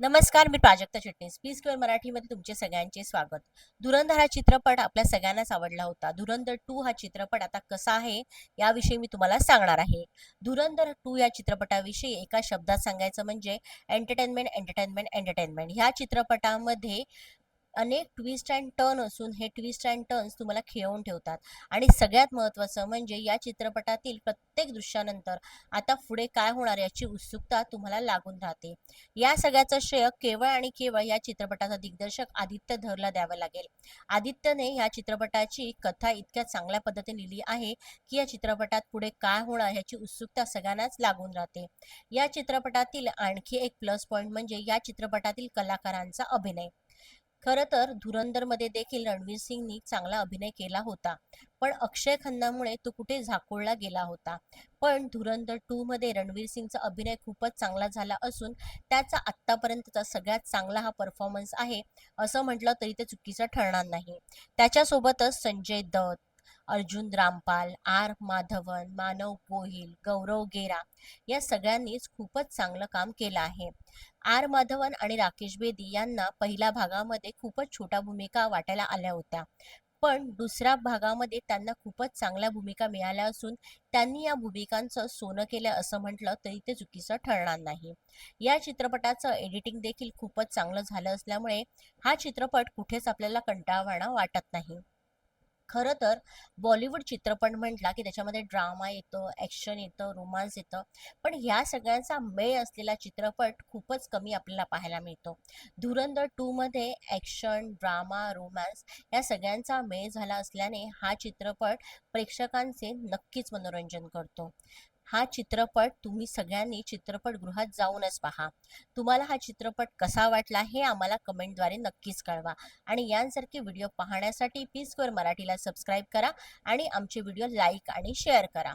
नमस्कार, मी प्राजक्ता चिटणीस. P square मराठीमध्ये तुमचे सगळ्यांचे स्वागत. धुरंधर हा चित्रपट आपल्या सगळ्यांनाच आवडला होता. धुरंधर 2 हा चित्रपट आता कसा आहे याविषयी मी तुम्हाला सांगणार आहे. धुरंधर 2 या चित्रपटाविषयी एका शब्दात सांगायचं म्हणजे एंटरटेनमेंट, एंटरटेनमेंट, एंटरटेनमेंट. ह्या चित्रपटामध्ये अनेक ट्विस्ट अँड टर्न असून हे ट्विस्ट अँड टर्न्स तुम्हाला खिळवून ठेवतात. आणि सगळ्यात महत्त्वाचं म्हणजे या चित्रपटातील प्रत्येक दृश्यानंतर आता पुढे काय होणार याची उत्सुकता तुम्हाला लागून राहते. या सगळ्याचं श्रेय केवळ आणि केवळ या चित्रपटाचा दिग्दर्शक आदित्य धरला द्यावं लागेल. आदित्यने या चित्रपटाची कथा इतक्या चांगल्या पद्धतीने लिहिली आहे की या चित्रपटात पुढे काय होणार याची उत्सुकता सगळ्यांनाच लागून राहते. या चित्रपटातील आणखी एक प्लस पॉइंट म्हणजे या चित्रपटातील कलाकारांचा अभिनय. खरं तर धुरंधरमध्ये देखील रणवीर सिंगनी चांगला अभिनय केला होता, पण अक्षय खन्नामुळे तो कुठे झाकोळला गेला होता. पण धुरंधर 2 मध्ये रणवीर सिंगचा अभिनय खूपच चांगला झाला असून त्याचा आत्तापर्यंतचा सगळ्यात चांगला हा परफॉर्मन्स आहे असं म्हटलं तरी ते चुकीचं ठरणार नाही. त्याच्यासोबतच संजय दत्त, अर्जुन रामपाल, आर माधवन, मानव गोहिल, गौरव गेरा या सगळ्यांनीच खूपच चांगलं काम केलं आहे. आर माधवन आणि राकेश बेदी यांना पहिल्या भागामध्ये खूपच छोट्या भूमिका वाटायला आल्या होत्या, पण दुसऱ्या भागामध्ये त्यांना खूपच चांगल्या भूमिका मिळाल्या असून त्यांनी या भूमिकांचं सोनं केलं असं म्हटलं तरी ते चुकीचं ठरणार नाही. या चित्रपटाचं एडिटिंग देखील खूपच चांगलं झालं असल्यामुळे हा चित्रपट कुठेच आपल्याला कंटाळवाणा वाटत नाही. खरं तर बॉलिवूड चित्रपट म्हटला की त्याच्यामध्ये ड्रामा येतं, ॲक्शन येतं, रोमांस येतं, पण ह्या सगळ्यांचा मेळ असलेला चित्रपट खूपच कमी आपल्याला पाहायला मिळतो. धुरंधर 2 मध्ये ॲक्शन, ड्रामा, रोमांस या सगळ्यांचा मेळ झाला असल्याने हा चित्रपट प्रेक्षकांचे नक्कीच मनोरंजन करतो. हा चित्रपट तुम्ही सगळ्यांनी चित्रपटगृहात जाऊनच पहा. तुम्हाला हा चित्रपट कसा वाटला हे आम्हाला कमेंटद्वारे नक्कीच कळवा. आणि यांसारखे व्हिडिओ पाहण्यासाठी पी स्क्वेअर मराठीला सबस्क्राईब करा आणि आमचे व्हिडिओ लाईक आणि शेअर करा.